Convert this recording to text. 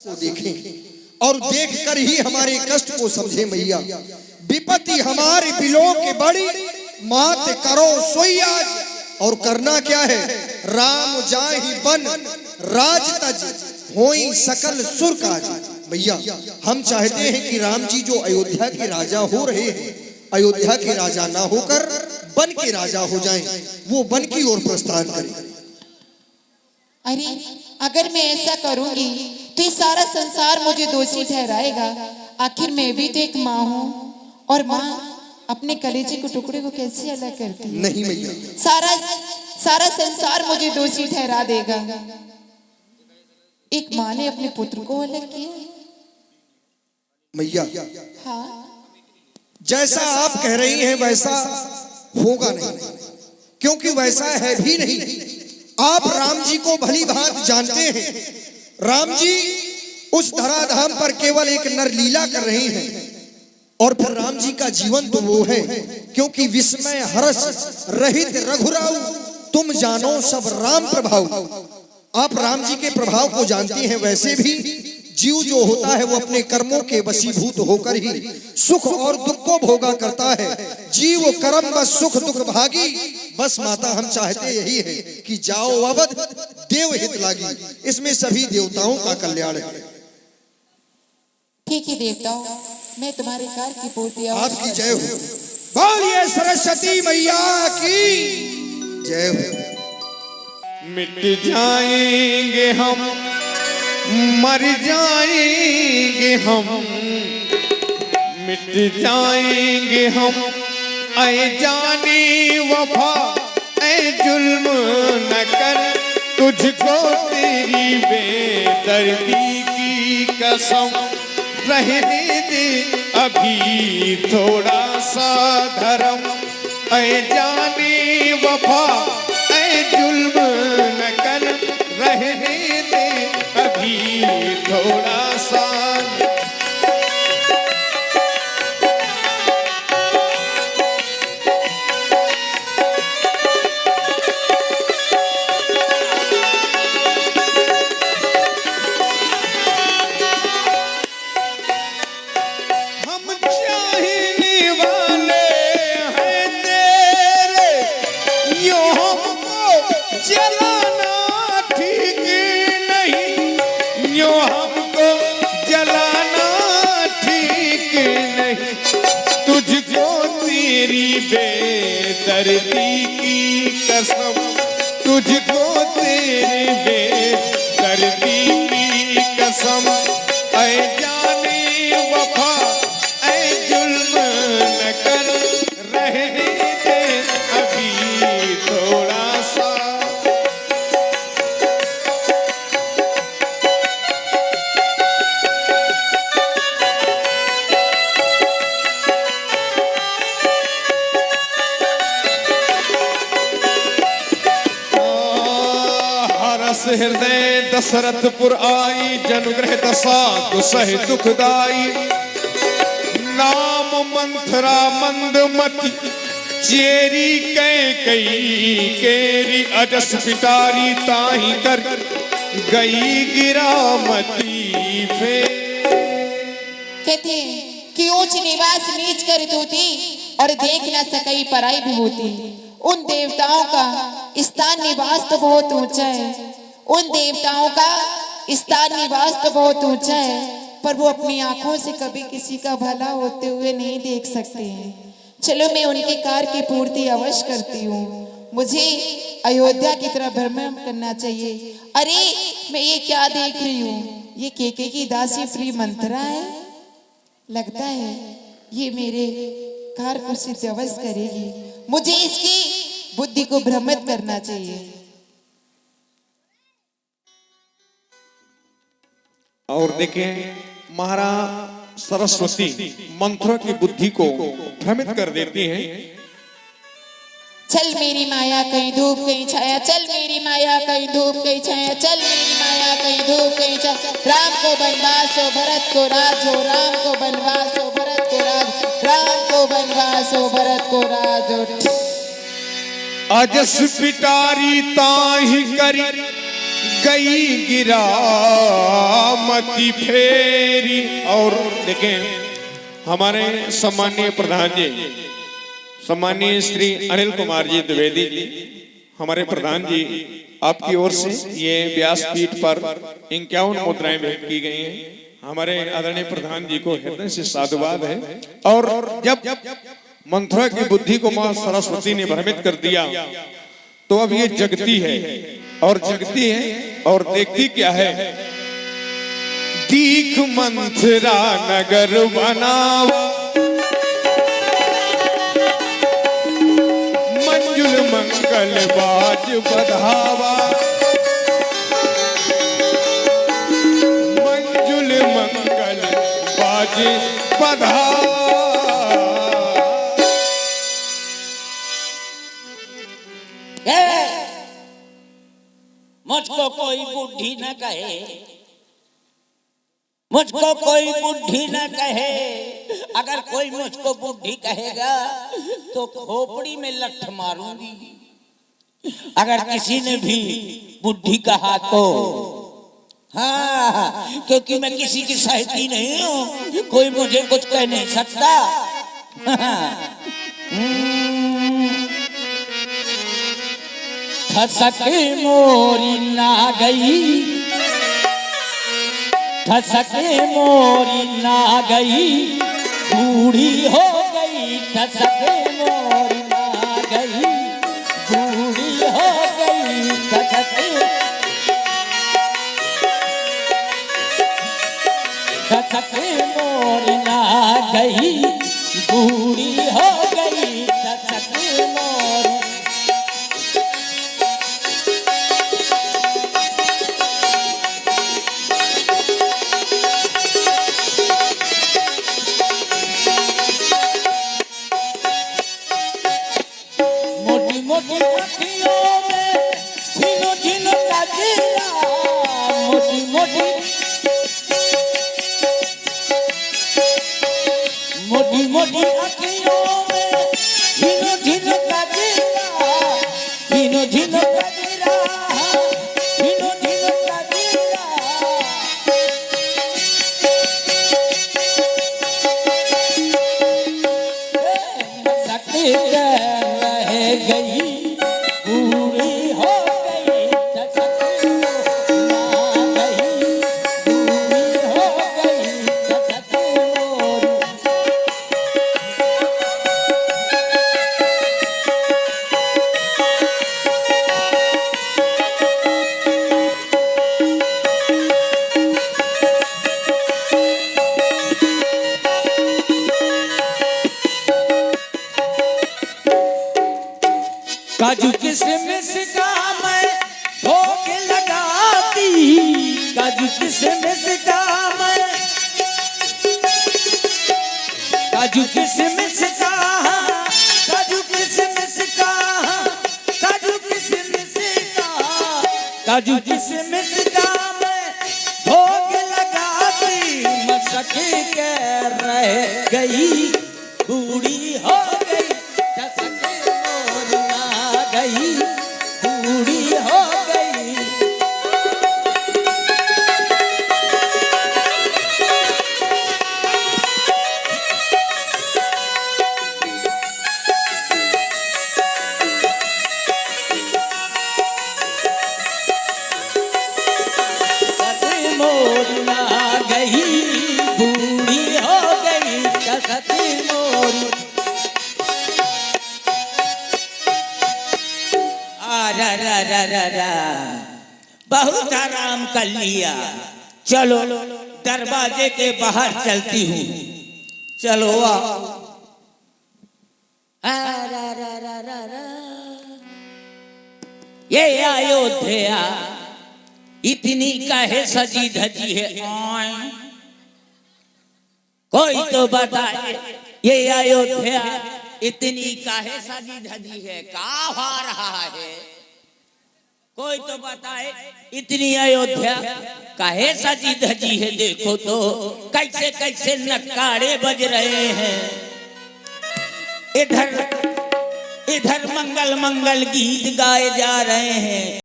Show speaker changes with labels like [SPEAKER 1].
[SPEAKER 1] को देखें और देखकर ही हमारे कष्ट को समझे मैया। विपत्ति हमारे बिलों के बड़ी, मात करो सोई आज। और करना क्या है, राम जाहि बन राज तज होई सकल सुर काज। भैया हम चाहते हैं कि राम जी जो अयोध्या के राजा हो रहे हैं, अयोध्या के राजा ना होकर वन के राजा हो जाएं, वो वन की ओर प्रस्थान करें।
[SPEAKER 2] अरे अगर मैं ऐसा करूंगी तो ये सारा संसार मुझे दोषी ठहराएगा। आखिर मैं भी तो एक माँ हूँ, और माँ अपने कलेजे के टुकड़े को कैसे अलग करती है?
[SPEAKER 1] नहीं मैया,
[SPEAKER 2] सारा संसार मुझे दोषी ठहरा देगा। एक माँ ने अपने पुत्र को अलग किया।
[SPEAKER 1] मैया
[SPEAKER 2] हाँ,
[SPEAKER 1] जैसा आप कह रही हैं वैसा होगा नहीं, क्योंकि वैसा है भी नहीं। आप राम जी को भली भांति जानते हैं। राम जी उस धराधाम पर केवल एक नरलीला कर रहे हैं, और फिर राम जी का जीवन तो वो है, क्योंकि विस्मय हर्ष रहित रघुराऊ तुम जानो सब राम प्रभाव। आप राम जी के प्रभाव को जानती हैं। वैसे भी जीव जो होता है वो अपने कर्मों के वशीभूत होकर ही सुख और दुख को भोगा करता है। जीव कर्म बस सुख दुख भागी। बस माता हम चाहते यही है कि जाओ अवध देव हित लागी। इसमें सभी देवताओं का कल्याण है।
[SPEAKER 2] ठीक है देवताओं, मैं तुम्हारे कार्य की पूर्ति
[SPEAKER 1] आपकी जय हो। बोलिए सरस्वती मैया की जय हो।
[SPEAKER 3] मिट जाएंगे हम, मर जाएंगे हम, मिट जाएंगे हम, ऐ जानी वफा ऐ जुल्म न कर, तुझको तेरी बेदर्दी की कसम, रहने दे अभी थोड़ा सा धर्म, ऐ जानी वफा ऐ जुल्म न कर, रहने दे अभी थोड़ा सा। हम चाहने वाले हैं तेरे, यो हमको जलाना ठीक नहीं, यो हमको जलाना ठीक नहीं, तुझको तेरी बेदर्दी की कसम, तुझको तेरी बेदर्दी की कसम, ऐ जाने वफा ऐ जुल्म न कर, रहने दे अभी थोड़ा सा। हरस हृदय दशरथपुर आई, जनुग्रह दशा दुसह दुखदाई, नाम मंथरा मंदमती, चेरी कैकई केरी, अजस पिटारी ताही कर गई गिरामती फेर।
[SPEAKER 2] कहते कि ऊंच निवास नीच कर तूती, और देख न सकई पराई विभूति। उन देवताओं का स्थान निवास तो बहुत ऊंचा है, उन देवताओं का स्थान निवास तो बहुत ऊंचा है, पर वो अपनी आंखों से कभी किसी का भला होते हुए नहीं देख सकते हैं। चलो मैं उनके कार्य की पूर्ति अवश्य करती हूँ। मुझे अयोध्या की तरफ भ्रमण करना चाहिए। अरे मैं ये क्या देख रही हूँ, ये केके की दासी फ्री मंत्रा है। लगता है ये मेरे कार्य को सिद्ध अवश्य करेगी। मुझे इसकी बुद्धि को भ्रमित करना चाहिए।
[SPEAKER 3] और देखें महाराज सरस्वती मंत्रों की बुद्धि को भ्रमित कर देती हैं।
[SPEAKER 2] चल मेरी माया कहीं धूप कहीं छाया, चल मेरी माया कहीं धूप कहीं छाया, चल मेरी माया कहीं धूप कहीं छाया। राम को वनवास हो भरत को राज हो, राम को वनवास हो भरत को राज, राम को वनवास हो भरत को राज हो।
[SPEAKER 3] अजस पिटारी ताही करी गई गिरामती फेरी। और देखें हमारे सम्मानीय प्रधान जी, सम्मानीय श्री अनिल कुमार जी द्विवेदी जी, हमारे प्रधान जी, आपकी ओर से ये व्यासपीठ पर 51 मुद्राएं भेंट की गई हैं। हमारे आदरणीय प्रधान जी को हृदय से साधुवाद है। और जब मंथरा की बुद्धि को मां सरस्वती ने भ्रमित कर दिया तो अब ये जगती है और जगती है और देखती क्या है। दीख मंथरा नगर बनावा, मंजुल मंगल बाज बधावा, मंजुल मंगल बाज बधावा।
[SPEAKER 4] मुझको कोई बुढ़ी न कहे, मुझको कोई बुढ़ी न कहे। अगर कोई मुझको बुढ़ी कहेगा तो खोपड़ी में लठ मारूंगी। अगर किसी ने भी बुढ़ी कहा तो हाँ, क्योंकि मैं किसी की सहेती नहीं हूँ, कोई मुझे कुछ कह नहीं सकता। ठसक मोरी ना गई, ठसक मोरी ना गई, बूढ़ी हो गई। ठसक मोरी ना गई, बूढ़ी हो गई। ठसक मोरी ना गई, बूढ़ी हो गई। ठसक मोरी मोटी मोटी अखियों में झिनो झिनो कजरा, झिनो झिनो कजरा, झिनो झिनो कजरा। सकती रह गई, पूरी हो गई। सकती ना गई, पूरी हो गई। सकती मोरी काजू किशमिश का मैं भोग लगाती, काजू किशमिश का मैं, काजू किशमिश का, काजू किशमिश का, काजू किशमिश का, काजू किशमिश का मैं भोग लगाती। मसकी के रह गई, बूढ़ी हो गई। बूढ़ी हो गई। सती मोरी ना गई, बूढ़ी हो गई। सती मोरी रा रा रा रा रा, बहुत आराम कर लिया। चलो दरवाजे के बाहर चलती हूँ। चलो आओ। रा रा रा रा रा। ये अयोध्या इतनी काहे सजी धजी है? कोई तो बताए, ये अयोध्या इतनी काहे सजी धजी है? का हो रहा है? कोई तो बताए, इतनी अयोध्या काहे सजी धजी है? देखो तो कैसे कैसे नक्कारे बज रहे हैं। इधर इधर मंगल मंगल गीत गाए जा रहे हैं।